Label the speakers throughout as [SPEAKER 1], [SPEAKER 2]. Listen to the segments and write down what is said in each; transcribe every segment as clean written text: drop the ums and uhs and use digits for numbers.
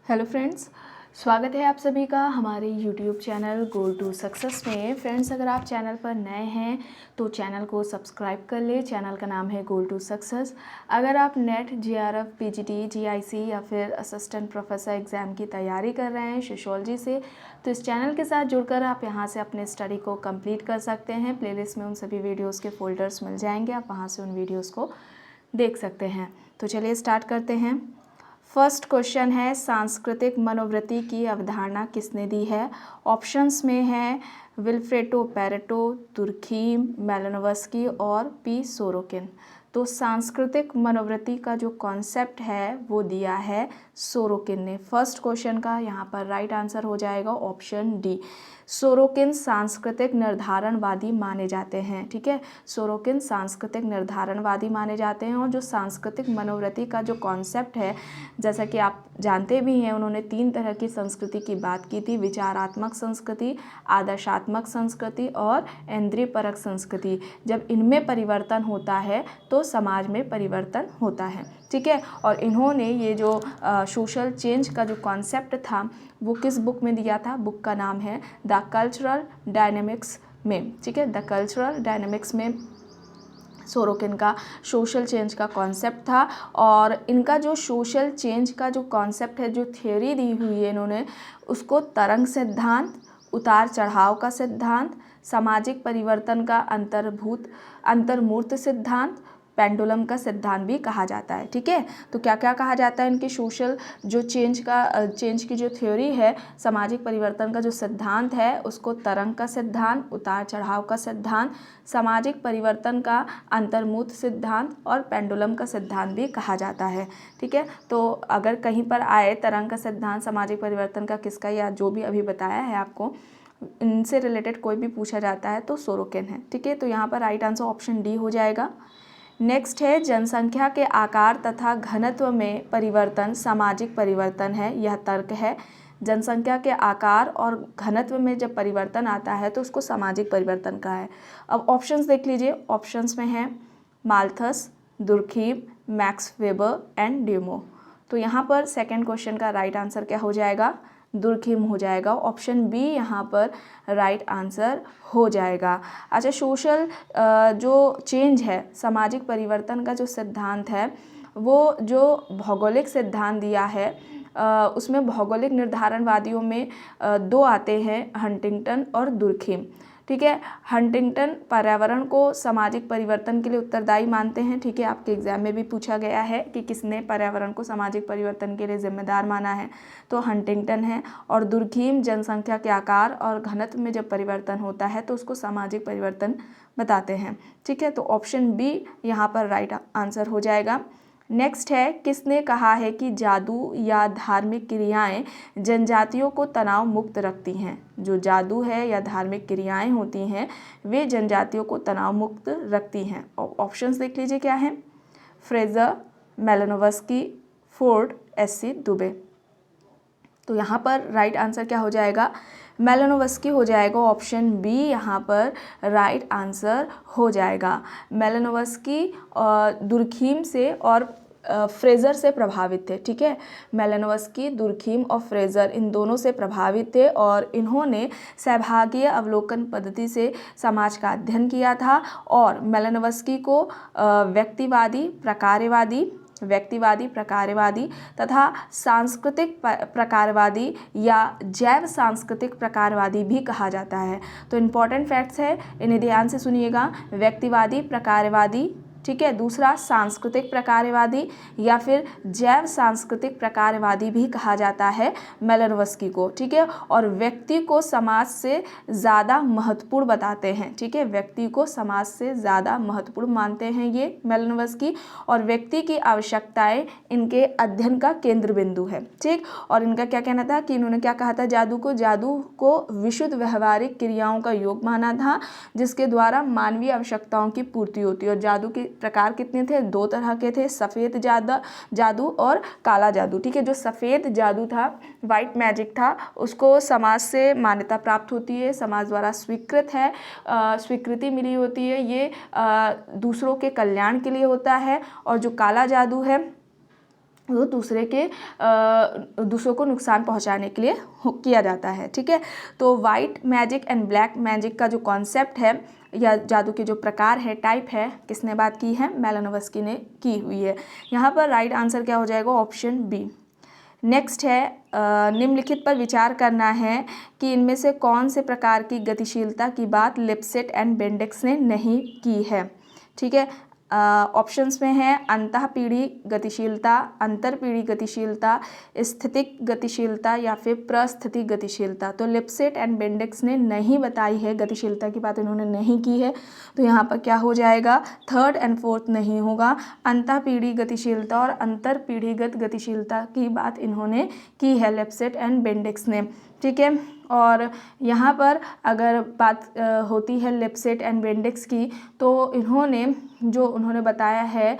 [SPEAKER 1] Hello friends, स्वागत है आप सभी का हमारे YouTube channel goal to success में। फ्रेंड्स, अगर आप चैनल पर नए हैं तो चैनल को सब्सक्राइब कर ले। चैनल का नाम है गोल टू सक्सेस। अगर आप नेट, जीआरएफ, पीजीटी, जीआईसी या फिर असिस्टेंट प्रोफेसर एग्ज़ाम की तैयारी कर रहे हैं सोशियोलॉजी से, तो इस चैनल के साथ जुड़कर आप यहाँ से अपने स्टडी को कंप्लीट कर सकते हैं। प्लेलिस्ट में उन सभी वीडियोज़ के फोल्डर्स मिल जाएंगे, आप वहाँ से उन वीडियोज़ को देख सकते हैं। तो चलिए स्टार्ट करते हैं। फर्स्ट क्वेश्चन है, सांस्कृतिक मनोवृत्ति की अवधारणा किसने दी है? ऑप्शंस में है विल्फ्रेडो पैरेटो, दुर्खीम, मैलिनोवस्की और पी सोरोकिन। तो सांस्कृतिक मनोवृत्ति का जो कॉन्सेप्ट है वो दिया है सोरोकिन ने। फर्स्ट क्वेश्चन का यहाँ पर राइट आंसर हो जाएगा ऑप्शन डी। सोरोकिन सांस्कृतिक निर्धारणवादी माने जाते हैं। ठीक है, सोरोकिन सांस्कृतिक निर्धारणवादी माने जाते हैं। और जो सांस्कृतिक मनोवृत्ति का जो कॉन्सेप्ट है, जैसा कि आप जानते भी हैं, उन्होंने 3 तरह की संस्कृति की बात की थी: विचारात्मक संस्कृति, आदर्शात्मक संस्कृति और इंद्रियपरक संस्कृति। जब इनमें परिवर्तन होता है तो समाज में परिवर्तन होता है। ठीक है, और इन्होंने ये जो सोशल चेंज का जो कॉन्सेप्ट था वो किस बुक में दिया था? बुक का नाम है द कल्चरल डायनेमिक्स में। ठीक है, द कल्चरल डायनेमिक्स में सोरोकिन का सोशल चेंज का कॉन्सेप्ट था। और इनका जो सोशल चेंज का जो कॉन्सेप्ट है, जो थ्योरी दी हुई है इन्होंने, उसको तरंग सिद्धांत, उतार चढ़ाव का सिद्धांत, सामाजिक परिवर्तन का अंतर्मूर्त सिद्धांत, पेंडुलम का सिद्धांत भी कहा जाता है। ठीक है, तो क्या क्या कहा जाता है इनके सोशल जो चेंज की जो थ्योरी है, सामाजिक परिवर्तन का जो सिद्धांत है, उसको तरंग का सिद्धांत, उतार चढ़ाव का सिद्धांत, सामाजिक परिवर्तन का अंतर्मूर्त सिद्धांत और पेंडुलम का सिद्धांत भी कहा जाता है। ठीक है, तो अगर कहीं पर आए तरंग का सिद्धांत, सामाजिक परिवर्तन का किसका, या जो भी अभी बताया है आपको, इनसे रिलेटेड कोई भी पूछा जाता है तो सोरोकिन है। ठीक है, तो यहाँ पर राइट आंसर ऑप्शन डी हो जाएगा। नेक्स्ट है, जनसंख्या के आकार तथा घनत्व में परिवर्तन सामाजिक परिवर्तन है, यह तर्क है। जनसंख्या के आकार और घनत्व में जब परिवर्तन आता है तो उसको सामाजिक परिवर्तन कहा है। अब ऑप्शंस देख लीजिए। ऑप्शंस में है Malthus, Durkheim, Max Weber and Dumont. तो यहाँ पर सेकंड क्वेश्चन का राइट आंसर क्या हो जाएगा? दुर्खीम हो जाएगा। ऑप्शन बी यहाँ पर राइट आंसर हो जाएगा। अच्छा, सोशल जो चेंज है, सामाजिक परिवर्तन का जो सिद्धांत है, वो जो भौगोलिक सिद्धांत दिया है, उसमें भौगोलिक निर्धारणवादियों में 2 आते हैं, हंटिंगटन और दुर्खीम। ठीक है, हंटिंगटन पर्यावरण को सामाजिक परिवर्तन के लिए उत्तरदायी मानते हैं। ठीक है, आपके एग्जाम में भी पूछा गया है कि किसने पर्यावरण को सामाजिक परिवर्तन के लिए जिम्मेदार माना है, तो हंटिंगटन है। और दुर्खीम जनसंख्या के आकार और घनत्व में जब परिवर्तन होता है तो उसको सामाजिक परिवर्तन बताते हैं। ठीक है, तो ऑप्शन बी यहाँ पर राइट आंसर हो जाएगा। नेक्स्ट है, किसने कहा है कि जादू या धार्मिक क्रियाएं जनजातियों को तनाव मुक्त रखती हैं? जो जादू है या धार्मिक क्रियाएं होती हैं वे जनजातियों को तनाव मुक्त रखती हैं। ऑप्शंस देख लीजिए क्या है? Frazer, Malinowski, Ford, SC Dube. तो यहाँ पर राइट आंसर क्या हो जाएगा? मैलिनोवस्की हो जाएगा। ऑप्शन बी यहाँ पर राइट आंसर हो जाएगा। मैलिनोवस्की दुर्खीम से और फ्रेज़र से प्रभावित थे। ठीक है, मैलिनोवस्की, दुर्खीम और फ्रेज़र इन दोनों से प्रभावित थे और इन्होंने सहभागीय अवलोकन पद्धति से समाज का अध्ययन किया था। और मैलिनोवस्की को व्यक्तिवादी, प्रकारवादी तथा सांस्कृतिक प्रकारवादी या जैव सांस्कृतिक प्रकारवादी भी कहा जाता है। तो इम्पॉर्टेंट फैक्ट्स है, इन्हें ध्यान से सुनिएगा। व्यक्तिवादी, प्रकारवादी, ठीक है, दूसरा सांस्कृतिक प्रकारवादी या फिर जैव सांस्कृतिक प्रकारवादी भी कहा जाता है मैलिनोवस्की को। ठीक है, और व्यक्ति को समाज से ज़्यादा महत्वपूर्ण बताते हैं। ठीक है, व्यक्ति को समाज से ज़्यादा महत्वपूर्ण मानते हैं ये मैलिनोवस्की, और व्यक्ति की आवश्यकताएं इनके अध्ययन का केंद्र बिंदु है। ठीक, और इनका क्या कहना था कि इन्होंने क्या कहा था? जादू को विशुद्ध व्यवहारिक क्रियाओं का योग माना था जिसके द्वारा मानवीय आवश्यकताओं की पूर्ति होती है। और जादू के प्रकार कितने थे? 2 तरह के थे, सफ़ेद जादू और काला जादू। ठीक है, जो सफ़ेद जादू था, वाइट मैजिक था, उसको समाज से मान्यता प्राप्त होती है, समाज द्वारा स्वीकृति मिली होती है, ये दूसरों के कल्याण के लिए होता है। और जो काला जादू है वो दूसरों को नुकसान पहुंचाने के लिए किया जाता है। ठीक है, तो white magic and black magic का जो कॉन्सेप्ट है या जादू के जो प्रकार है, टाइप है, किसने बात की है? मैलानोव्स्की ने की हुई है। यहाँ पर राइट आंसर क्या हो जाएगा? Option B. नेक्स्ट है निम्नलिखित पर विचार करना है कि इनमें से कौन से प्रकार की गतिशीलता की बात लिपसेट एंड बेंडिक्स ने नहीं की है। ठीक है, ऑप्शंस में है अंतःपीढ़ी गतिशीलता, अंतरपीढ़ी गतिशीलता, स्थितिक गतिशीलता या फिर प्रस्थिति गतिशीलता। तो लिपसेट एंड बेंडिक्स ने नहीं बताई है, गतिशीलता की बात इन्होंने नहीं की है, तो यहाँ पर क्या हो जाएगा? थर्ड एंड फोर्थ नहीं होगा। अंतःपीढ़ी गतिशीलता और अंतरपीढ़ीगत गतिशीलता की बात इन्होंने की है लिपसेट एंड बेंडिक्स ने। ठीक है, और यहाँ पर अगर बात होती है लिपसेट एंड बेंडिक्स की, तो उन्होंने बताया है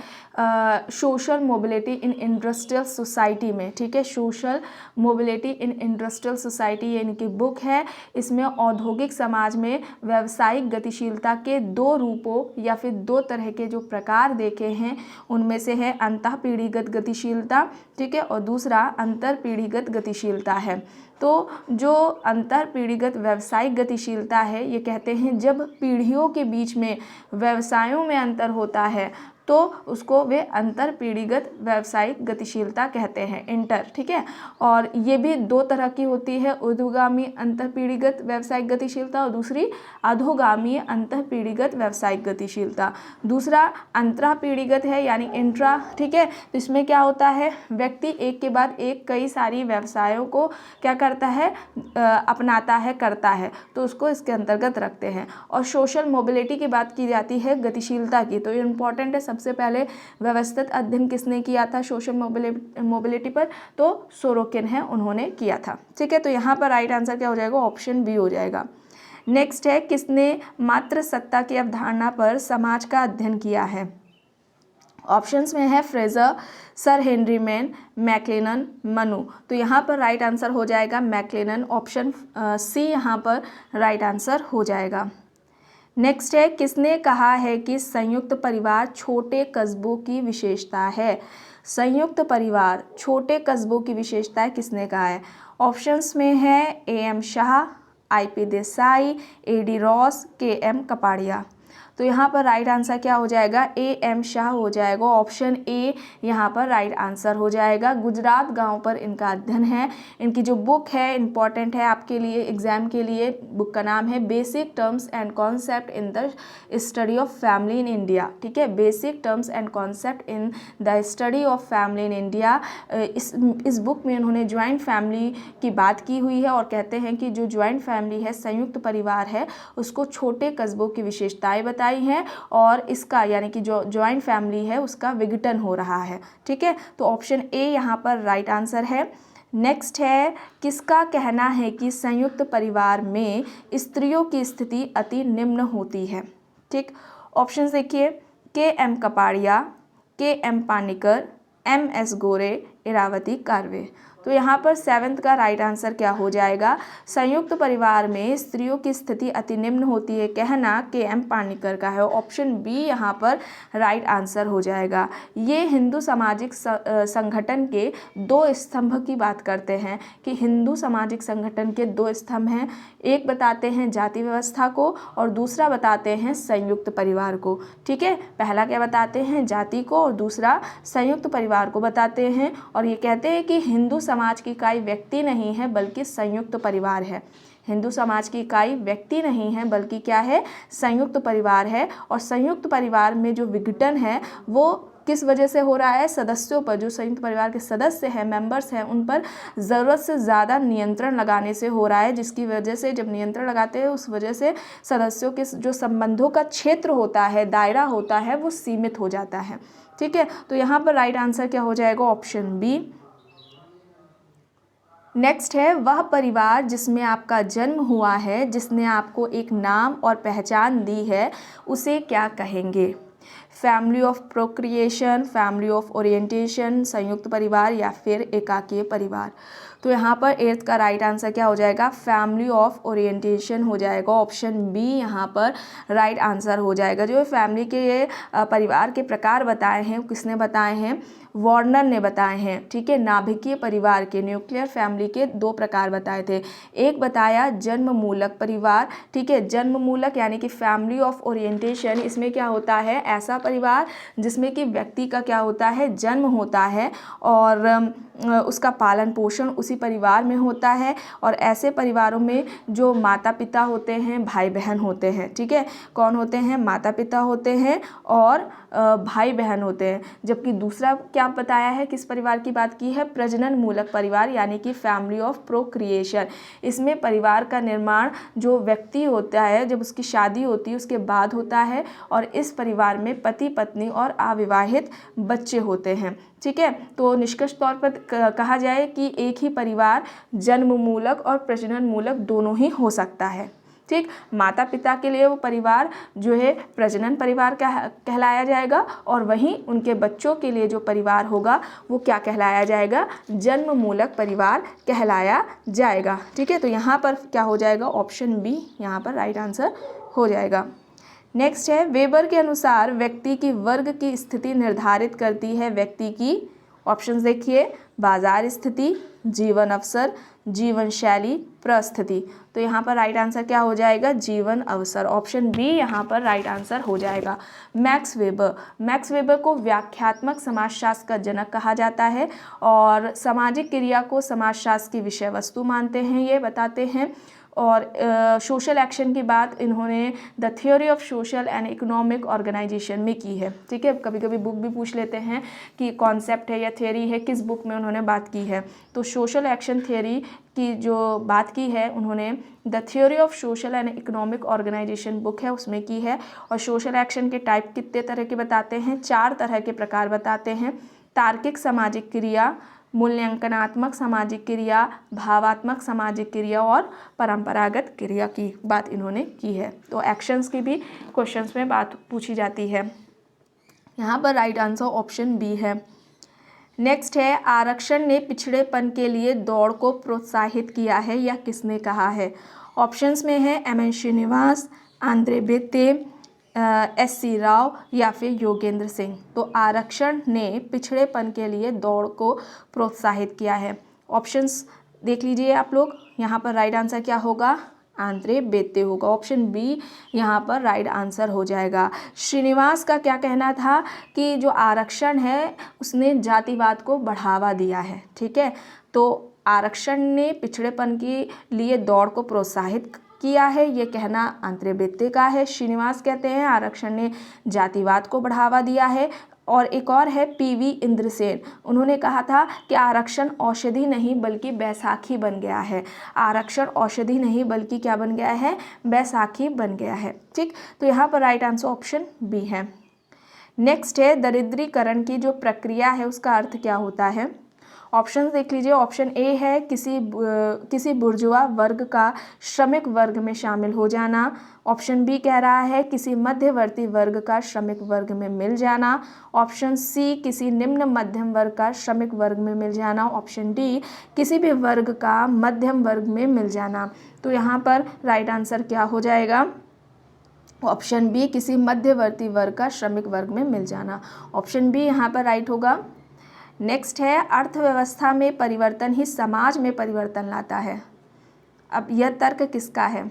[SPEAKER 1] social mobility in industrial society में। ठीक है, social mobility in industrial society ये इनकी बुक है। इसमें औद्योगिक समाज में व्यावसायिक गतिशीलता के 2 रूपों या फिर 2 तरह के जो प्रकार देखे हैं, उनमें से है अंतःपीढ़ीगत गतिशीलता, ठीक है, और दूसरा अंतरपीढ़ीगत गतिशीलता है। तो जो अंतरपीढ़ीगत व्यावसायिक गतिशीलता है, ये कहते हैं जब पीढ़ियों के बीच में व्यवसायों में अंतर होता है तो उसको वे अंतरपीढ़ीगत व्यावसायिक गतिशीलता कहते हैं, इंटर। ठीक है, और ये भी 2 तरह की होती है, ऊर्ध्वगामी अंतरपीढ़ीगत व्यावसायिक गतिशीलता और दूसरी अधोगामी अंतरपीढ़ीगत व्यावसायिक गतिशीलता। दूसरा अंतरपीढ़ीगत है यानी इंट्रा। ठीक है, तो इसमें क्या होता है? व्यक्ति एक के बाद एक कई सारी व्यवसायों को क्या करता है? अपनाता है, करता है, तो उसको इसके अंतर्गत रखते हैं। और सोशल मोबिलिटी की बात की जाती है गतिशीलता की, तो इम्पॉर्टेंट है। सबसे पहले व्यवस्थित अध्ययन किसने किया था सोशल मोबिलिटी पर? तो सोरोकिन है, उन्होंने किया था। ठीक है, तो यहाँ पर राइट आंसर क्या हो जाएगा? ऑप्शन बी हो जाएगा। नेक्स्ट है किसने मात्र सत्ता की अवधारणा पर समाज का अध्ययन किया है? ऑप्शंस में है Frazer, sir Henry Maine, McLennan, Manu. तो यहाँ पर राइट आंसर हो जाएगा मैक्लेनन, ऑप्शन सी यहाँ पर राइट आंसर हो जाएगा। नेक्स्ट है किसने कहा है कि संयुक्त परिवार छोटे कस्बों की विशेषता है? संयुक्त परिवार छोटे कस्बों की विशेषता है, किसने कहा है? ऑप्शंस में है A.M. Shah, I.P. Desai, A.D. Ross, K.M. Kapadia. तो यहाँ पर राइट आंसर क्या हो जाएगा? A.M. शाह हो जाएगा, ऑप्शन ए यहाँ पर राइट आंसर हो जाएगा। गुजरात गांव पर इनका अध्ययन है। इनकी जो बुक है इंपॉर्टेंट है आपके लिए, एग्जाम के लिए। बुक का नाम है basic terms and concept in the study of family in India. ठीक है, basic terms and concept in the study of family in India. इस बुक में उन्होंने ज्वाइंट फैमिली की बात की हुई है और कहते हैं कि जो ज्वाइंट फैमिली है, संयुक्त परिवार है, उसको छोटे कस्बों की विशेषताएं बताई हैं और इसका यानी कि जो ज्वाइंट फैमिली है उसका विघटन हो रहा है। ठीक है, तो ऑप्शन ए यहाँ पर राइट आंसर है। नेक्स्ट है किसका कहना है कि संयुक्त परिवार में स्त्रियों की स्थिति अति निम्न होती है? ठीक, ऑप्शन देखिए, K.M. Kapadia, K.M. Panicker, M.S. गोरे, इरावती कार्वे। तो यहाँ पर 7th का राइट आंसर क्या हो जाएगा? संयुक्त परिवार में स्त्रियों की स्थिति अति निम्न होती है, कहना K.M. पानिकर का है, ऑप्शन बी यहाँ पर राइट आंसर हो जाएगा। ये हिंदू सामाजिक संगठन के 2 स्तंभ की बात करते हैं कि हिंदू सामाजिक संगठन के 2 स्तंभ हैं, एक बताते हैं जाति व्यवस्था को और दूसरा बताते हैं संयुक्त परिवार को। ठीक है, पहला क्या बताते हैं? जाति को, और दूसरा संयुक्त परिवार को बताते हैं। और ये कहते हैं कि हिंदू समाज की इकाई व्यक्ति नहीं है बल्कि संयुक्त परिवार है। हिंदू समाज की इकाई व्यक्ति नहीं है बल्कि क्या है? संयुक्त परिवार है। और संयुक्त परिवार में जो विघटन है वो किस वजह से हो रहा है? सदस्यों पर, जो संयुक्त परिवार के सदस्य हैं, मेंबर्स हैं, उन पर ज़रूरत से ज़्यादा नियंत्रण लगाने से हो रहा है, जिसकी वजह से जब नियंत्रण लगाते हैं उस वजह से सदस्यों के जो संबंधों का क्षेत्र होता है, दायरा होता है, वो सीमित हो जाता है। ठीक है, तो यहाँ पर राइट आंसर क्या हो जाएगा? Option B. नेक्स्ट है वह परिवार जिसमें आपका जन्म हुआ है, जिसने आपको एक नाम और पहचान दी है, उसे क्या कहेंगे? Family of procreation, family of orientation, संयुक्त परिवार या फिर एकाकीय परिवार। तो यहाँ पर 8th का राइट आंसर क्या हो जाएगा, फैमिली ऑफ ओरिएंटेशन हो जाएगा। ऑप्शन बी यहाँ पर राइट आंसर हो जाएगा। जो फैमिली के ये परिवार के प्रकार बताए हैं, किसने बताए हैं, वार्नर ने बताए हैं। ठीक है, नाभिकीय परिवार के, न्यूक्लियर फैमिली के 2 प्रकार बताए थे। एक बताया जन्म मूलक परिवार। ठीक है, जन्म मूलक यानी कि फैमिली ऑफ ओरिएंटेशन, इसमें क्या होता है, ऐसा परिवार जिसमें कि व्यक्ति का क्या होता है, जन्म होता है और उसका पालन पोषण उसी परिवार में होता है। और ऐसे परिवारों में जो माता पिता होते हैं, भाई बहन होते हैं। ठीक है, कौन होते हैं, माता पिता होते हैं और भाई बहन होते हैं। जबकि दूसरा क्या बताया है, किस परिवार की बात की है, प्रजनन मूलक परिवार यानी कि फैमिली ऑफ प्रोक्रिएशन। इसमें परिवार का निर्माण जो व्यक्ति होता है, जब उसकी शादी होती है उसके बाद होता है और इस परिवार में पति पत्नी और अविवाहित बच्चे होते हैं। ठीक है, तो निष्कर्ष तौर पर कहा जाए कि एक ही परिवार जन्म मूलक और प्रजनन मूलक दोनों ही हो सकता है। ठीक, माता पिता के लिए वो परिवार जो है प्रजनन परिवार कहलाया जाएगा और वहीं उनके बच्चों के लिए जो परिवार होगा वो क्या कहलाया जाएगा, जन्म मूलक परिवार कहलाया जाएगा। ठीक है, तो यहाँ पर क्या हो जाएगा, ऑप्शन बी यहाँ पर राइट आंसर हो जाएगा। नेक्स्ट है, वेबर के अनुसार व्यक्ति की वर्ग की स्थिति निर्धारित करती है व्यक्ति की, ऑप्शंस देखिए, बाजार स्थिति, जीवन अवसर, जीवन शैली, परिस्थिति। तो यहाँ पर राइट आंसर क्या हो जाएगा, जीवन अवसर। ऑप्शन बी यहाँ पर राइट आंसर हो जाएगा। मैक्स वेबर को व्याख्यात्मक समाजशास्त्र का जनक कहा जाता है और सामाजिक क्रिया को समाजशास्त्र की विषय वस्तु मानते हैं, ये बताते हैं। और सोशल एक्शन की बात इन्होंने the theory of social and economic organization में की है। ठीक है, कभी कभी बुक भी पूछ लेते हैं कि कॉन्सेप्ट है या थ्योरी है, किस बुक में उन्होंने बात की है। तो सोशल एक्शन थ्योरी की जो बात की है उन्होंने the theory of social and economic organization book है उसमें की है। और सोशल एक्शन के टाइप कितने तरह के बताते हैं, 4 तरह के प्रकार बताते हैं। तार्किक सामाजिक क्रिया, मूल्यांकनात्मक सामाजिक क्रिया, भावात्मक सामाजिक क्रिया और परंपरागत क्रिया की बात इन्होंने की है। तो एक्शंस की भी क्वेश्चंस में बात पूछी जाती है। यहाँ पर राइट आंसर ऑप्शन बी है। नेक्स्ट है, आरक्षण ने पिछड़ेपन के लिए दौड़ को प्रोत्साहित किया है, यह किसने कहा है। ऑप्शंस में है एम.एन. श्रीनिवास, आंद्रे बेत्ते, एस.सी. राव या फिर योगेंद्र सिंह। तो आरक्षण ने पिछड़ेपन के लिए दौड़ को प्रोत्साहित किया है। ऑप्शंस देख लीजिए आप लोग, यहाँ पर राइट आंसर क्या होगा, आंद्रे बेत्ते होगा। ऑप्शन बी यहाँ पर राइट आंसर हो जाएगा। श्रीनिवास का क्या कहना था कि जो आरक्षण है उसने जातिवाद को बढ़ावा दिया है। ठीक है, तो आरक्षण ने पिछड़ेपन के लिए दौड़ को प्रोत्साहित किया है, ये कहना आंद्रे बेत्ते का है। श्रीनिवास कहते हैं आरक्षण ने जातिवाद को बढ़ावा दिया है। और एक और है पी.वी. इंद्रसेन, उन्होंने कहा था कि आरक्षण औषधि नहीं बल्कि बैसाखी बन गया है। आरक्षण औषधि नहीं बल्कि क्या बन गया है, बैसाखी बन गया है। ठीक, तो यहाँ पर राइट आंसर ऑप्शन बी है। नेक्स्ट है, दरिद्रीकरण की जो प्रक्रिया है उसका अर्थ क्या होता है। ऑप्शन देख लीजिए। ऑप्शन ए है किसी बुर्जुआ वर्ग का श्रमिक वर्ग में शामिल हो जाना। ऑप्शन बी कह रहा है किसी मध्यवर्ती वर्ग का श्रमिक वर्ग में मिल जाना। ऑप्शन सी किसी निम्न मध्यम वर्ग का श्रमिक वर्ग में मिल जाना। ऑप्शन डी किसी भी वर्ग का मध्यम वर्ग में मिल जाना। तो यहाँ पर राइट आंसर क्या हो जाएगा, ऑप्शन बी किसी मध्यवर्ती वर्ग का श्रमिक वर्ग में मिल जाना। ऑप्शन बी यहाँ पर राइट होगा। नेक्स्ट है, अर्थव्यवस्था में परिवर्तन ही समाज में परिवर्तन लाता है। अब यह तर्क किसका है।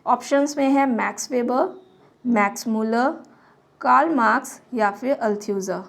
[SPEAKER 1] ऑप्शंस में है Max Weber, Max Muller, Karl Marx या फिर अल्थ्यूजर।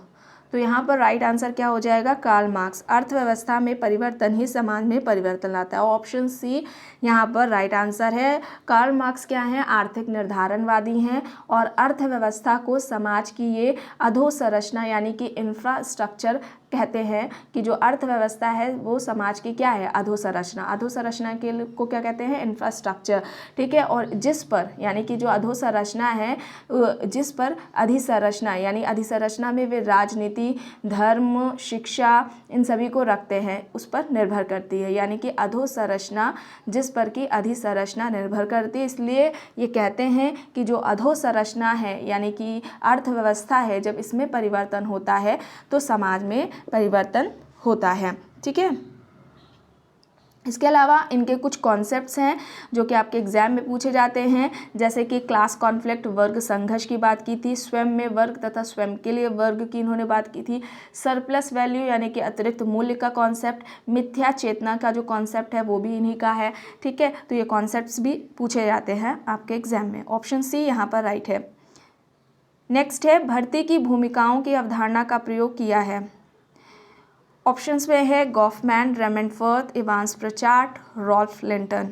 [SPEAKER 1] तो यहाँ पर राइट आंसर क्या हो जाएगा, कार्ल मार्क्स। अर्थव्यवस्था में परिवर्तन ही समाज में परिवर्तन लाता है। ऑप्शन सी यहाँ पर राइट आंसर है। कार्ल मार्क्स क्या हैं, आर्थिक निर्धारणवादी हैं और अर्थव्यवस्था को समाज की ये अधोसंरचना यानी कि इंफ्रास्ट्रक्चर कहते हैं कि जो अर्थव्यवस्था है वो समाज की क्या है, अधोसंरचना। अधोसंरचना के को क्या कहते हैं, इंफ्रास्ट्रक्चर, ठीक है। और जिस पर यानी कि जो अधोसंरचना है, जिस पर अधिसंरचना यानी अधिसंरचना में वे राजनीति, धर्म, शिक्षा इन सभी को रखते हैं, उस पर निर्भर करती है। यानी कि अधोसंरचना जिस पर की अधिसंरचना निर्भर करती है, इसलिए ये कहते हैं कि जो अधोसंरचना है यानी कि अर्थव्यवस्था है, जब इसमें परिवर्तन होता है तो समाज में परिवर्तन होता है, ठीक है। इसके अलावा इनके कुछ कॉन्सेप्ट्स हैं जो कि आपके एग्जाम में पूछे जाते हैं, जैसे कि क्लास कॉन्फ्लिक्ट, वर्ग संघर्ष की बात की थी, स्वयं में वर्ग तथा स्वयं के लिए वर्ग की इन्होंने बात की थी, सरप्लस वैल्यू यानी कि अतिरिक्त मूल्य का कॉन्सेप्ट, मिथ्या चेतना का जो कॉन्सेप्ट है वो भी इन्हीं का है, ठीक है। तो ये कॉन्सेप्ट्स भी पूछे जाते हैं आपके एग्जाम में। ऑप्शन सी यहाँ पर राइट है। नेक्स्ट है, भर्ती की भूमिकाओं की अवधारणा का प्रयोग किया है। ऑप्शंस में है गॉफमैन, रेमंडफर्थ, इवांस प्रचार्ट, रॉल्फ लिंटन।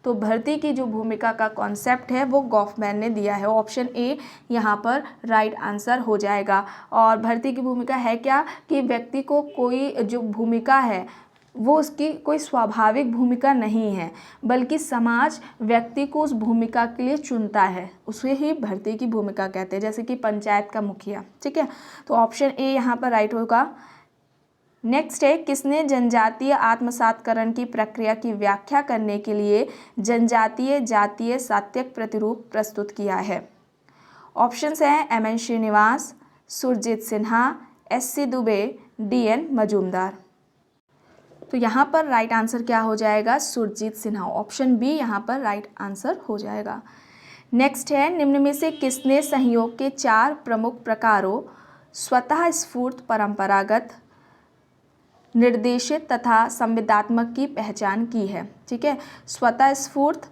[SPEAKER 1] तो भर्ती की जो भूमिका का कॉन्सेप्ट है वो गॉफमैन ने दिया है। ऑप्शन ए यहाँ पर राइट आंसर हो जाएगा। और भर्ती की भूमिका है क्या कि व्यक्ति को कोई जो भूमिका है वो उसकी कोई स्वाभाविक भूमिका नहीं है, बल्कि समाज व्यक्ति को उस भूमिका के लिए चुनता है, उसे ही भर्ती की भूमिका कहते हैं, जैसे कि पंचायत का मुखिया, ठीक है। तो ऑप्शन ए यहाँ पर राइट होगा। नेक्स्ट है, किसने जनजातीय आत्मसातकरण की प्रक्रिया की व्याख्या करने के लिए जनजातीय जातीय सात्यक प्रतिरूप प्रस्तुत किया है। ऑप्शंस हैं M N. Srinivas, Surjit Sinha, S C. Dube, D N. Majumdar. तो यहाँ पर राइट आंसर क्या हो जाएगा, सुरजीत सिन्हा। ऑप्शन बी यहाँ पर राइट आंसर हो जाएगा। नेक्स्ट है, निम्न में से किसने सहयोग के 4 प्रमुख प्रकारों स्वतः स्फूर्त, परंपरागत, निर्देशित तथा संविदात्मक की पहचान की है, ठीक है। स्वतः स्फूर्त,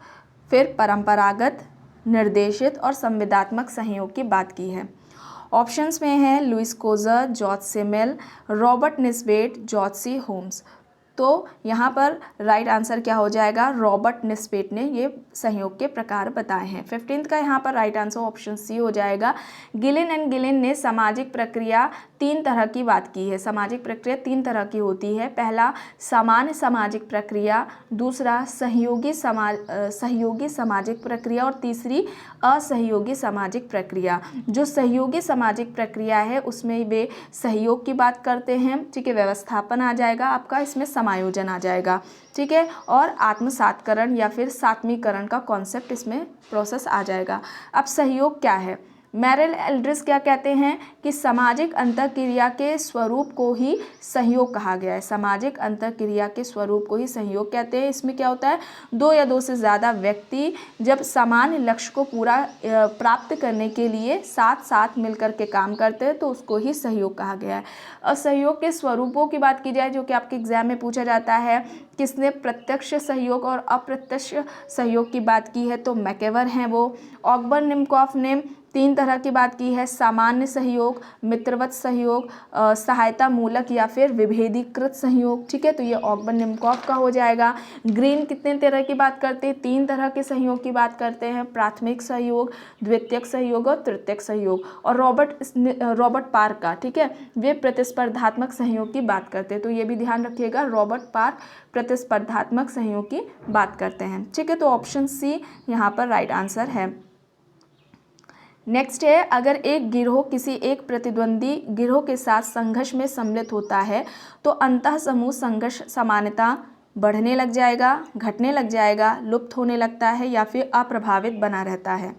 [SPEAKER 1] फिर परंपरागत, निर्देशित और संविदात्मक सहयोग की बात की है। ऑप्शंस में है Lewis Coser, George Simmel, Robert Nisbet, George C Homans. तो यहाँ पर राइट आंसर क्या हो जाएगा, रॉबर्ट निस्बेट ने ये सहयोग के प्रकार बताए हैं। 15th का यहाँ पर राइट आंसर ऑप्शन सी हो जाएगा। गिलिन एंड गिलिन ने सामाजिक प्रक्रिया 3 तरह की बात की है। सामाजिक प्रक्रिया 3 तरह की होती है। पहला सामान्य सामाजिक प्रक्रिया, दूसरा सहयोगी सामाजिक प्रक्रिया और तीसरी असहयोगी सामाजिक प्रक्रिया। जो सहयोगी सामाजिक प्रक्रिया है उसमें वे सहयोग की बात करते हैं, ठीक है। व्यवस्थापन आ जाएगा आपका, इसमें समायोजन आ जाएगा, ठीक है। और आत्मसातकरण या फिर सात्मीकरण का कॉन्सेप्ट इसमें प्रोसेस आ जाएगा। अब सहयोग क्या है, मैरिल एल्ड्रिस क्या कहते हैं कि सामाजिक अंतःक्रिया के स्वरूप को ही सहयोग कहा गया है। सामाजिक अंतःक्रिया के स्वरूप को ही सहयोग कहते हैं। इसमें क्या होता है, 2 या 2 से ज़्यादा व्यक्ति जब सामान्य लक्ष्य को पूरा प्राप्त करने के लिए साथ साथ मिलकर के काम करते हैं तो उसको ही सहयोग कहा गया है। असहयोग के स्वरूपों की बात की जाए जो कि आपके एग्जाम में पूछा जाता है, किसने प्रत्यक्ष सहयोग और अप्रत्यक्ष सहयोग की बात की है, तो मैकेवर हैं वो। ऑगबर्न निमकॉफ ने 3 तरह की बात की है, सामान्य सहयोग, मित्रवत सहयोग, सहायता मूलक या फिर विभेदीकृत सहयोग, ठीक है। तो ये ऑगबर्न निमकॉफ का हो जाएगा। ग्रीन कितने तरह की बात करते हैं, 3 तरह के सहयोग की बात करते हैं, प्राथमिक सहयोग, द्वितीयक सहयोग और तृतीयक सहयोग। और रॉबर्ट पार्क का, ठीक है, वे प्रतिस्पर्धात्मक सहयोग की बात करते हैं। तो ये भी ध्यान रखिएगा, रॉबर्ट पार्क प्रतिस्पर्धात्मक सहयोग की बात करते हैं, ठीक है। तो ऑप्शन सी यहाँ पर राइट आंसर है। नेक्स्ट है, अगर एक गिरोह किसी एक प्रतिद्वंदी गिरोह के साथ संघर्ष में सम्मिलित होता है तो अंतः समूह संघर्ष सामान्यता बढ़ने लग जाएगा, घटने लग जाएगा, लुप्त होने लगता है या फिर अप्रभावित बना रहता है।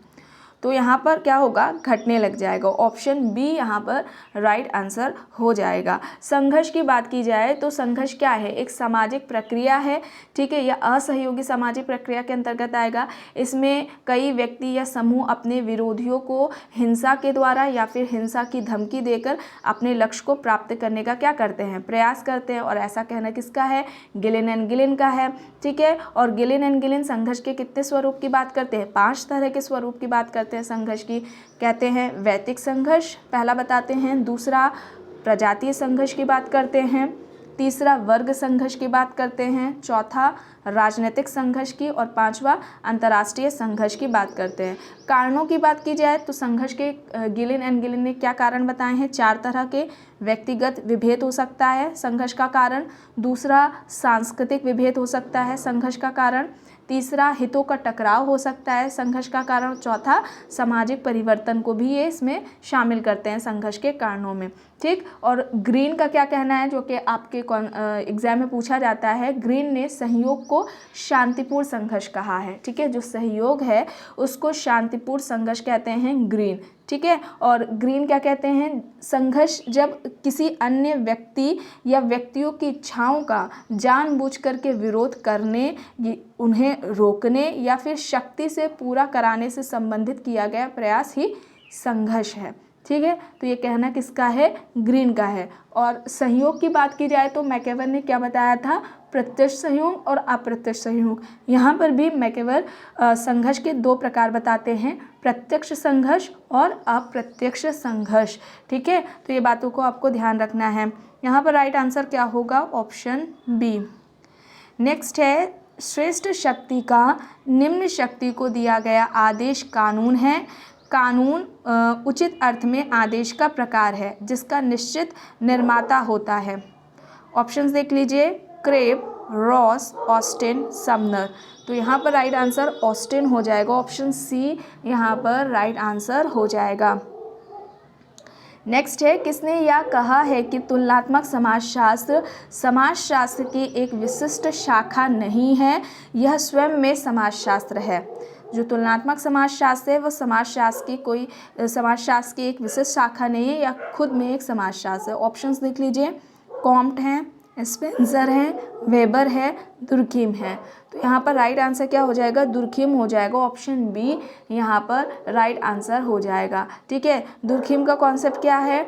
[SPEAKER 1] तो यहाँ पर क्या होगा, घटने लग जाएगा। ऑप्शन बी यहाँ पर राइट आंसर हो जाएगा। संघर्ष की बात की जाए तो संघर्ष क्या है, एक सामाजिक प्रक्रिया है, ठीक है, या असहयोगी सामाजिक प्रक्रिया के अंतर्गत आएगा। इसमें कई व्यक्ति या समूह अपने विरोधियों को हिंसा के द्वारा या फिर हिंसा की धमकी देकर अपने लक्ष्य को प्राप्त करने का क्या करते हैं, प्रयास करते हैं। और ऐसा कहना किसका है, गिलिन एंड गिलिन का है, ठीक है। और गिलिन एंड गिलिन संघर्ष के कितने स्वरूप की बात करते हैं, 5 तरह के स्वरूप की बात करते हैं संघर्ष की। कहते हैं वैयक्तिक संघर्ष पहला बताते हैं, दूसरा प्रजातीय संघर्ष की बात करते हैं, तीसरा वर्ग संघर्ष की बात करते हैं, चौथा राजनीतिक संघर्ष की और 5वां अंतर्राष्ट्रीय संघर्ष की बात करते हैं। कारणों की बात की जाए तो संघर्ष के गिलिन एंड गिलिन ने क्या कारण बताए हैं, 4 तरह के, व्यक्तिगत विभेद हो सकता है संघर्ष का कारण, दूसरा सांस्कृतिक विभेद हो सकता है संघर्ष का कारण, तीसरा हितों का टकराव हो सकता है संघर्ष का कारण, चौथा सामाजिक परिवर्तन को भी ये इसमें शामिल करते हैं संघर्ष के कारणों में। ठीक, और ग्रीन का क्या कहना है, जो कि आपके एग्जाम में पूछा जाता है। ग्रीन ने सहयोग को शांतिपूर्ण संघर्ष कहा है। ठीक है, जो सहयोग है उसको शांतिपूर्ण संघर्ष कहते हैं ग्रीन। ठीक है, और ग्रीन क्या कहते हैं, संघर्ष जब किसी अन्य व्यक्ति या व्यक्तियों की इच्छाओं का जानबूझ करके विरोध करने, उन्हें रोकने या फिर शक्ति से पूरा कराने से संबंधित किया गया प्रयास ही संघर्ष है। ठीक है, तो ये कहना किसका है, ग्रीन का है। और सहयोग की बात की जाए तो मैकेवर ने क्या बताया था, प्रत्यक्ष सहयोग और अप्रत्यक्ष सहयोग। यहाँ पर भी मैकेवर संघर्ष के दो प्रकार बताते हैं, प्रत्यक्ष संघर्ष और अप्रत्यक्ष संघर्ष। ठीक है, तो ये बातों को आपको ध्यान रखना है। यहाँ पर राइट आंसर क्या होगा, ऑप्शन बी। नेक्स्ट है, श्रेष्ठ शक्ति का निम्न शक्ति को दिया गया आदेश कानून है। कानून उचित अर्थ में आदेश का प्रकार है जिसका निश्चित निर्माता होता है। ऑप्शंस देख लीजिए, क्रेब, रॉस, ऑस्टिन, समनर। तो यहाँ पर राइट आंसर ऑस्टिन हो जाएगा, ऑप्शन सी यहाँ पर राइट आंसर हो जाएगा। नेक्स्ट है, किसने यह कहा है कि तुलनात्मक समाजशास्त्र की एक विशिष्ट शाखा नहीं है, यह स्वयं में समाजशास्त्र है। जो तुलनात्मक समाजशास्त्र है वो समाजशास्त्र की एक विशिष्ट शाखा नहीं है या खुद में एक समाजशास्त्र है। ऑप्शंस देख लीजिए, कॉम्ट है, स्पेंसर है, वेबर है, दुर्खिम है। तो यहाँ पर राइट आंसर क्या हो जाएगा, दुर्खिम हो जाएगा, ऑप्शन बी यहाँ पर राइट आंसर हो जाएगा। ठीक है, दुर्खिम का कॉन्सेप्ट क्या है,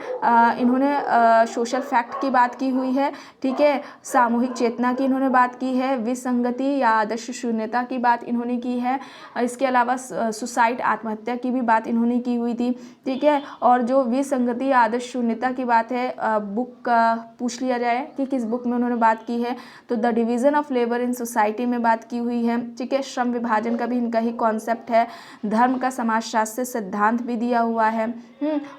[SPEAKER 1] इन्होंने सोशल फैक्ट की बात की हुई है। ठीक है, सामूहिक चेतना की इन्होंने बात की है, विसंगति या आदर्श शून्यता की बात इन्होंने की है। इसके अलावा सुसाइड, आत्महत्या की भी बात इन्होंने की हुई थी। ठीक है, और जो विसंगति या आदर्श शून्यता की बात है, बुक का पूछ लिया जाए कि किस बुक में उन्होंने बात की है, तो the division of labour in society में बात की हुई है। ठीक है, श्रम विभाजन का भी इनका ही कॉन्सेप्ट है। धर्म का समाजशास्त्र सिद्धांत भी दिया हुआ है।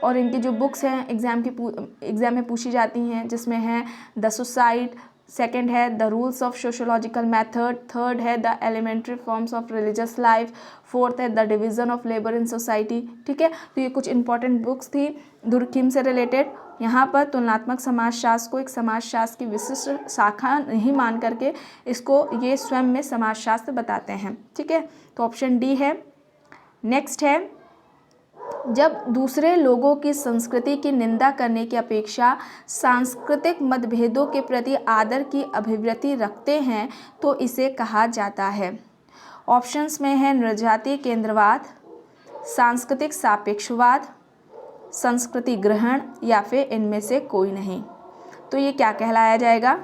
[SPEAKER 1] और इनकी जो बुक्स हैं एग्जाम में पूछी जाती हैं, जिसमें है द सोसाइटी, सेकेंड है the rules of sociological method, third है the elementary forms of religious life, fourth है the division of labour in society. ठीक है, तो ये कुछ इंपॉर्टेंट बुक्स थी दुर्खिम से रिलेटेड। यहाँ पर तुलनात्मक समाजशास्त्र को एक समाजशास्त्र की विशिष्ट शाखा नहीं मान करके इसको ये स्वयं में समाजशास्त्र बताते हैं। ठीक है, तो ऑप्शन डी है। नेक्स्ट है, जब दूसरे लोगों की संस्कृति की निंदा करने की अपेक्षा सांस्कृतिक मतभेदों के प्रति आदर की अभिव्यक्ति रखते हैं तो इसे कहा जाता है। ऑप्शंस में है नृजातीय केंद्रवाद, सांस्कृतिक सापेक्षवाद, संस्कृति ग्रहण या फिर इनमें से कोई नहीं। तो ये क्या कहलाया जाएगा,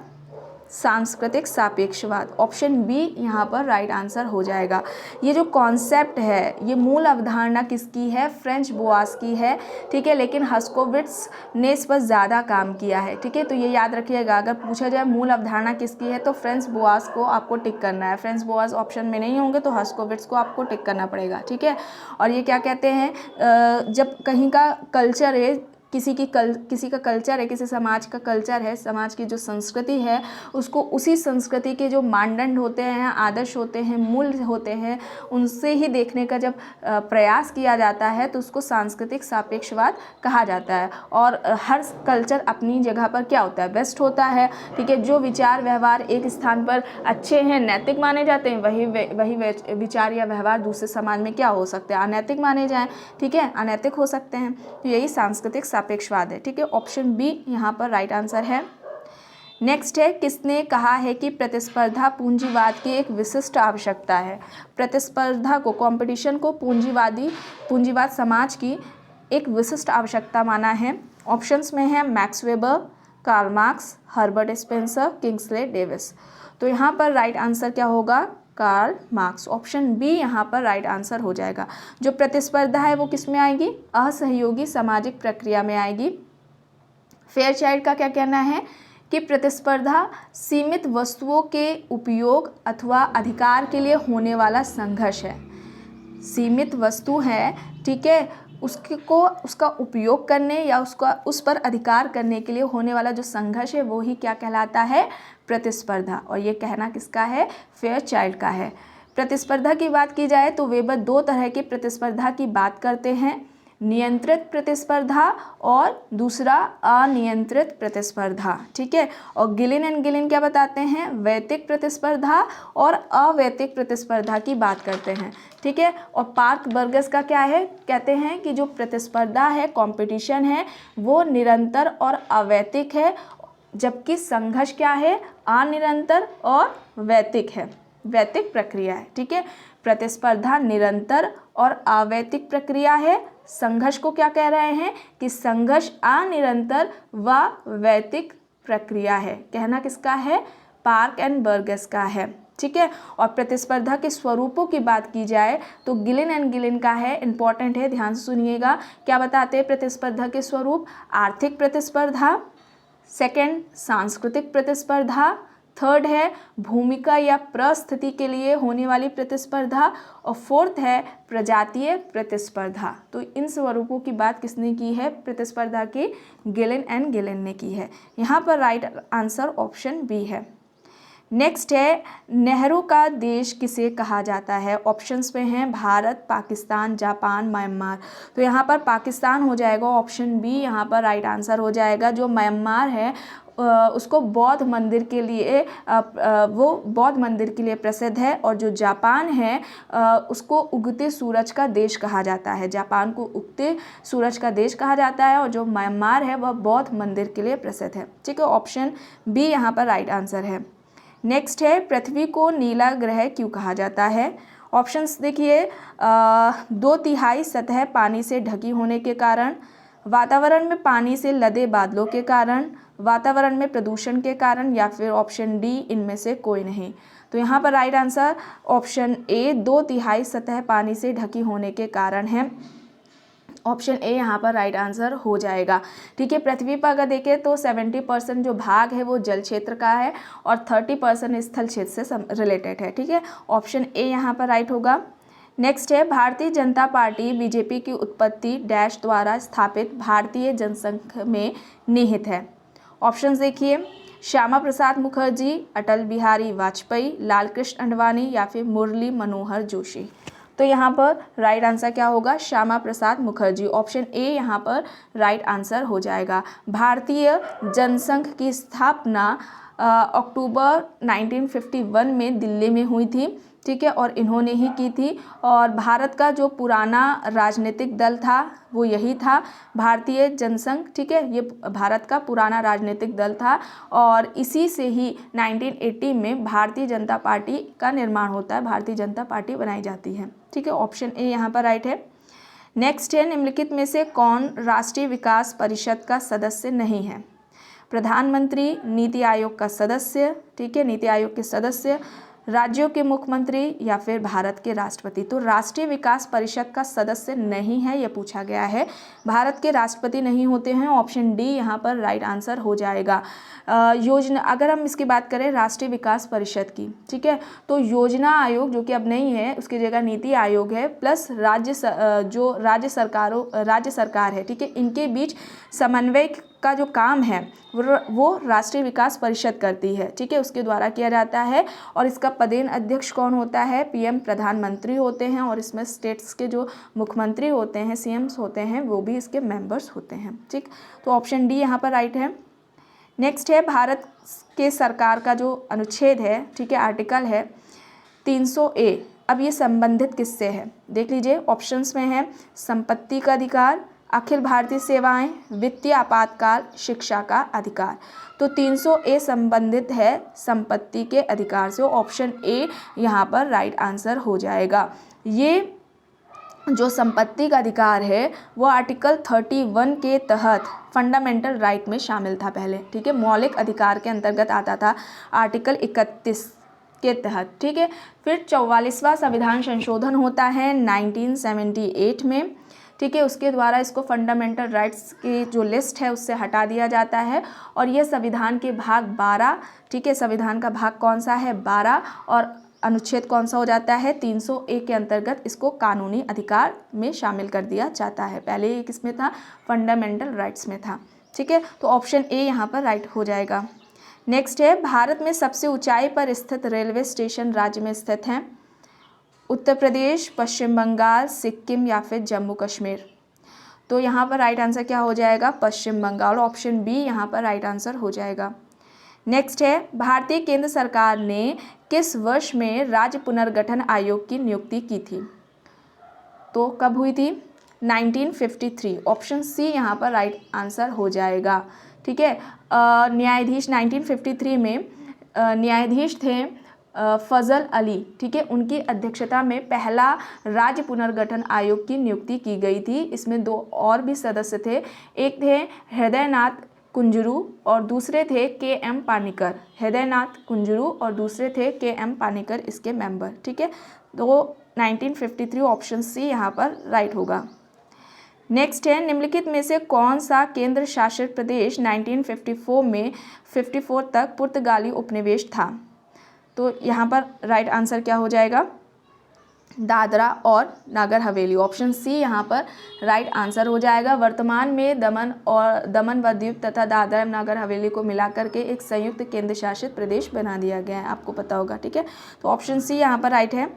[SPEAKER 1] सांस्कृतिक सापेक्षवाद। ऑप्शन बी यहाँ पर राइट आंसर हो जाएगा। ये जो कॉन्सेप्ट है, ये मूल अवधारणा किसकी है, फ्रेंच बोआस की है। ठीक है, लेकिन हस्कोविट्स ने इस पर ज़्यादा काम किया है। ठीक है, तो ये याद रखिएगा, अगर पूछा जाए मूल अवधारणा किसकी है तो फ्रेंच बोआस को आपको टिक करना है। फ्रेंच बोआस ऑप्शन में नहीं होंगे तो हस्कोविट्स को आपको टिक करना पड़ेगा। ठीक है, और ये क्या कहते हैं, जब कहीं का कल्चर है, किसी का कल्चर है, किसी समाज का कल्चर है, समाज की जो संस्कृति है, उसको उसी संस्कृति के जो मानदंड होते हैं, आदर्श होते हैं, मूल्य होते हैं, उनसे ही देखने का जब प्रयास किया जाता है तो उसको सांस्कृतिक सापेक्षवाद कहा जाता है। और हर कल्चर अपनी जगह पर क्या होता है, बेस्ट होता है। ठीक है, जो विचार व्यवहार एक स्थान पर अच्छे हैं, नैतिक माने जाते हैं, वही विचार या व्यवहार दूसरे समाज में क्या हो सकते हैं, अनैतिक माने जाएं। ठीक है, अनैतिक हो सकते हैं। तो यही सांस्कृतिक सापेक्षवाद है। ठीक है, ऑप्शन बी यहाँ पर राइट आंसर है। नेक्स्ट है, किसने कहा है कि प्रतिस्पर्धा पूंजीवाद की एक विशिष्ट आवश्यकता है। प्रतिस्पर्धा को, कंपटीशन को पूंजीवाद समाज की एक विशिष्ट आवश्यकता माना है। ऑप्शंस में है Max Weber, Karl Marx, Herbert Spencer, Kingsley Davis. तो यहाँ पर राइट आंसर क्या होगा, कार्ल मार्क्स। ऑप्शन बी यहाँ पर राइट आंसर हो जाएगा। जो प्रतिस्पर्धा है वो किस में आएगी, असहयोगी सामाजिक प्रक्रिया में आएगी। फेयरचाइल्ड का क्या कहना है कि प्रतिस्पर्धा सीमित वस्तुओं के उपयोग अथवा अधिकार के लिए होने वाला संघर्ष है। सीमित वस्तु है, ठीक है, उसका उपयोग करने या उस पर अधिकार करने के लिए होने वाला जो संघर्ष है वो ही क्या कहलाता है, प्रतिस्पर्धा। और ये कहना किसका है, फेयरचाइल्ड का है। प्रतिस्पर्धा की बात की जाए तो वेबर दो तरह की प्रतिस्पर्धा की बात करते हैं, नियंत्रित प्रतिस्पर्धा और दूसरा अनियंत्रित प्रतिस्पर्धा, ठीक है। और गिलिन एंड गिलिन क्या बताते हैं, वैयक्तिक प्रतिस्पर्धा और अवैयक्तिक प्रतिस्पर्धा की बात करते हैं, ठीक है। और पार्क बर्गस का क्या है, कहते हैं कि जो प्रतिस्पर्धा है, कंपटीशन है, वो निरंतर और अवैयक्तिक है, जबकि संघर्ष क्या है, अनिरंतर और वैयक्तिक है, वैयक्तिक प्रक्रिया है, ठीक है। प्रतिस्पर्धा निरंतर और अवैयक्तिक प्रक्रिया है, संघर्ष को क्या कह रहे हैं कि संघर्ष अनिरंतर व वैयक्तिक प्रक्रिया है। कहना किसका है, पार्क एंड बर्गस का है, ठीक है। और प्रतिस्पर्धा के स्वरूपों की बात की जाए तो गिलिन एंड गिलिन का है, इंपॉर्टेंट है, ध्यान से सुनिएगा। क्या बताते हैं प्रतिस्पर्धा के स्वरूप, आर्थिक प्रतिस्पर्धा, सेकंड सांस्कृतिक प्रतिस्पर्धा, थर्ड है भूमिका या परिस्थिति के लिए होने वाली प्रतिस्पर्धा, और फोर्थ है प्रजातीय प्रतिस्पर्धा। तो इन स्वरूपों की बात किसने की है, प्रतिस्पर्धा की गिलिन एंड गिलिन ने की है। यहाँ पर राइट आंसर ऑप्शन बी है। नेक्स्ट है, नेहरू का देश किसे कहा जाता है। ऑप्शंस में हैं भारत, पाकिस्तान, जापान, म्यांमार। तो यहाँ पर पाकिस्तान हो जाएगा, ऑप्शन बी यहाँ पर राइट आंसर हो जाएगा। जो म्यांमार है उसको बौद्ध मंदिर के लिए वो बौद्ध मंदिर के लिए प्रसिद्ध है, और जो जापान है उसको उगते सूरज का देश कहा जाता है। जापान को उगते सूरज का देश कहा जाता है, और जो म्यांमार है वह बौद्ध मंदिर के लिए प्रसिद्ध है, ठीक है। ऑप्शन बी यहाँ पर राइट आंसर है। नेक्स्ट है, पृथ्वी को नीला ग्रह क्यों कहा जाता है। ऑप्शंस देखिए, 2/3 सतह पानी से ढकी होने के कारण, वातावरण में पानी से लदे बादलों के कारण, वातावरण में प्रदूषण के कारण, या फिर ऑप्शन डी इनमें से कोई नहीं। तो यहाँ पर राइट आंसर ऑप्शन ए 2/3 सतह पानी से ढकी होने के कारण है। ऑप्शन ए यहाँ पर राइट आंसर हो जाएगा, ठीक है। पृथ्वी पर अगर देखें तो 70% जो भाग है वो जल क्षेत्र का है और 30% स्थल क्षेत्र से रिलेटेड है, ठीक है। ऑप्शन ए यहाँ पर राइट होगा। नेक्स्ट है, भारतीय जनता पार्टी बीजेपी की उत्पत्ति डैश द्वारा स्थापित भारतीय जनसंघ में निहित है। ऑप्शंस देखिए, श्यामा प्रसाद मुखर्जी, अटल बिहारी वाजपेयी, लालकृष्ण आडवाणी, या फिर मुरली मनोहर जोशी। तो यहाँ पर राइट आंसर क्या होगा, श्यामा प्रसाद मुखर्जी। ऑप्शन ए यहाँ पर राइट आंसर हो जाएगा। भारतीय जनसंघ की स्थापना अक्टूबर 1951 में दिल्ली में हुई थी, ठीक है, और इन्होंने ही की थी। और भारत का जो पुराना राजनीतिक दल था वो यही था, भारतीय जनसंघ, ठीक है। ये भारत का पुराना राजनीतिक दल था, और इसी से ही 1980 में भारतीय जनता पार्टी का निर्माण होता है, भारतीय जनता पार्टी बनाई जाती है, ठीक है। ऑप्शन ए यहाँ पर राइट है। नेक्स्ट है, निम्नलिखित में से कौन राष्ट्रीय विकास परिषद का सदस्य नहीं है। प्रधानमंत्री, नीति आयोग का सदस्य, ठीक है, नीति आयोग के सदस्य, राज्यों के मुख्यमंत्री, या फिर भारत के राष्ट्रपति। तो राष्ट्रीय विकास परिषद का सदस्य नहीं है, यह पूछा गया है। भारत के राष्ट्रपति नहीं होते हैं, ऑप्शन डी यहाँ पर राइट आंसर हो जाएगा। योजना, अगर हम इसकी बात करें राष्ट्रीय विकास परिषद की, ठीक है, तो योजना आयोग जो कि अब नहीं है, उसकी जगह नीति आयोग है, प्लस राज्य सरकार है, ठीक है, इनके बीच समन्वय का जो काम है वो राष्ट्रीय विकास परिषद करती है, ठीक है, उसके द्वारा किया जाता है। और इसका पदेन अध्यक्ष कौन होता है, पीएम, प्रधानमंत्री होते हैं, और इसमें स्टेट्स के जो मुख्यमंत्री होते हैं, सीएम्स होते हैं, वो भी इसके मेंबर्स होते हैं, ठीक। तो ऑप्शन डी यहाँ पर राइट है। नेक्स्ट है, भारत के सरकार का जो अनुच्छेद है, ठीक है, आर्टिकल है 300A। अब ये संबंधित किससे है, देख लीजिए। ऑप्शंस में है संपत्ति का अधिकार, अखिल भारतीय सेवाएं, वित्तीय आपातकाल, शिक्षा का अधिकार। तो 300A संबंधित है संपत्ति के अधिकार से, ऑप्शन ए यहाँ पर राइट आंसर हो जाएगा। ये जो संपत्ति का अधिकार है वो आर्टिकल 31 के तहत फंडामेंटल राइट में शामिल था पहले, ठीक है, मौलिक अधिकार के अंतर्गत आता था आर्टिकल 31 के तहत, ठीक है। फिर 44वां संविधान संशोधन होता है 1978 में, ठीक है, उसके द्वारा इसको फंडामेंटल राइट्स की जो लिस्ट है उससे हटा दिया जाता है, और यह संविधान के भाग 12, ठीक है, संविधान का भाग कौन सा है, 12, और अनुच्छेद कौन सा हो जाता है, 301 के अंतर्गत इसको कानूनी अधिकार में शामिल कर दिया जाता है। पहले ये किस में था, फंडामेंटल राइट्स में था। ठीक है, तो ऑप्शन ए यहाँ पर राइट हो जाएगा। नेक्स्ट है, भारत में सबसे ऊंचाई पर स्थित रेलवे स्टेशन राज्य में स्थित हैं, उत्तर प्रदेश, पश्चिम बंगाल, सिक्किम या फिर जम्मू कश्मीर। तो यहाँ पर राइट आंसर क्या हो जाएगा, पश्चिम बंगाल, ऑप्शन बी यहाँ पर राइट आंसर हो जाएगा। नेक्स्ट है, भारतीय केंद्र सरकार ने किस वर्ष में राज्य पुनर्गठन आयोग की नियुक्ति की थी? तो कब हुई थी, 1953, ऑप्शन सी यहाँ पर राइट आंसर हो जाएगा। ठीक है, न्यायाधीश 1953 में न्यायाधीश थे फजल अली। ठीक है, उनकी अध्यक्षता में पहला राज्य पुनर्गठन आयोग की नियुक्ति की गई थी। इसमें 2 और भी सदस्य थे, एक थे हृदयनाथ कुंजरू और दूसरे थे के.एम. पानिकर। हृदयनाथ कुंजरू और दूसरे थे के.एम. पानिकर इसके मेंबर। ठीक है, तो 1953 ऑप्शन सी यहाँ पर राइट होगा। नेक्स्ट है, निम्नलिखित में से कौन सा केंद्र शासित प्रदेश 1954 में 54 तक पुर्तगाली उपनिवेश था? तो यहाँ पर राइट आंसर क्या हो जाएगा, दादरा और नागर हवेली, ऑप्शन सी यहाँ पर राइट आंसर हो जाएगा। वर्तमान में दमन व दीव तथा दादरा एवं नागर हवेली को मिलाकर के एक संयुक्त केंद्र शासित प्रदेश बना दिया गया है, आपको पता होगा। ठीक है, तो ऑप्शन सी यहाँ पर राइट है।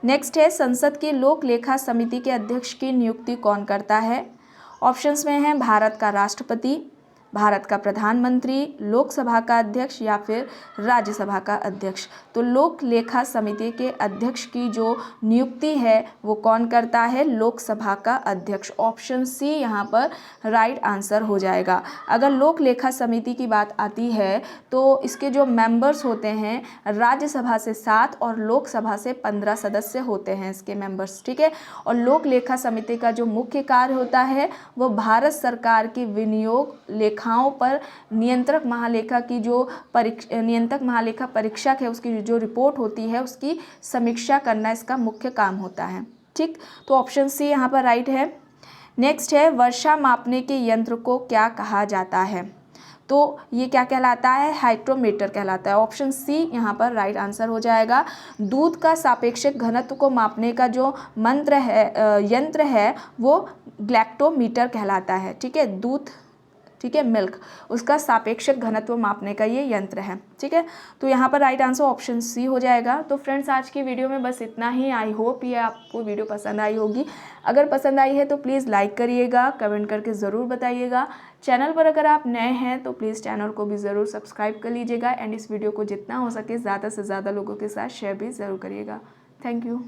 [SPEAKER 1] नेक्स्ट है, संसद की लोक लेखा समिति के अध्यक्ष की नियुक्ति कौन करता है? ऑप्शंस में है भारत का राष्ट्रपति, भारत का प्रधानमंत्री, लोकसभा का अध्यक्ष या फिर राज्यसभा का अध्यक्ष। तो लोक लेखा समिति के अध्यक्ष की जो नियुक्ति है वो कौन करता है, लोकसभा का अध्यक्ष, ऑप्शन सी यहाँ पर राइट आंसर हो जाएगा। अगर लोक लेखा समिति की बात आती है तो इसके जो मेंबर्स होते हैं, राज्यसभा से 7 और लोकसभा से 15 सदस्य होते हैं इसके मेंबर्स। ठीक है, और लोक लेखा समिति का जो मुख्य कार्य होता है वो भारत सरकार की विनियोग लेखाओं पर नियंत्रक महालेखा की जो नियंत्रक महालेखा परीक्षक है उसकी जो रिपोर्ट होती है उसकी समीक्षा करना इसका मुख्य काम होता है। ठीक, तो ऑप्शन सी यहाँ पर राइट है। नेक्स्ट है, वर्षा मापने के यंत्र को क्या कहा जाता है? तो ये क्या कहलाता है, हाइड्रोमीटर कहलाता है, ऑप्शन सी यहाँ पर राइट आंसर हो जाएगा। दूध का सापेक्षिक घनत्व को मापने का जो यंत्र है वो ग्लैक्टोमीटर कहलाता है। ठीक है, दूध, ठीक है, मिल्क, उसका सापेक्षिक घनत्व मापने का ये यंत्र है। ठीक है, तो यहाँ पर राइट आंसर ऑप्शन सी हो जाएगा। तो फ्रेंड्स, आज की वीडियो में बस इतना ही। आई होप ये आपको वीडियो पसंद आई होगी। अगर पसंद आई है तो प्लीज़ लाइक करिएगा, कमेंट करके ज़रूर बताइएगा। चैनल पर अगर आप नए हैं तो प्लीज़ चैनल को भी ज़रूर सब्सक्राइब कर लीजिएगा एंड इस वीडियो को जितना हो सके ज़्यादा से ज़्यादा लोगों के साथ शेयर भी ज़रूर करिएगा। Thank you.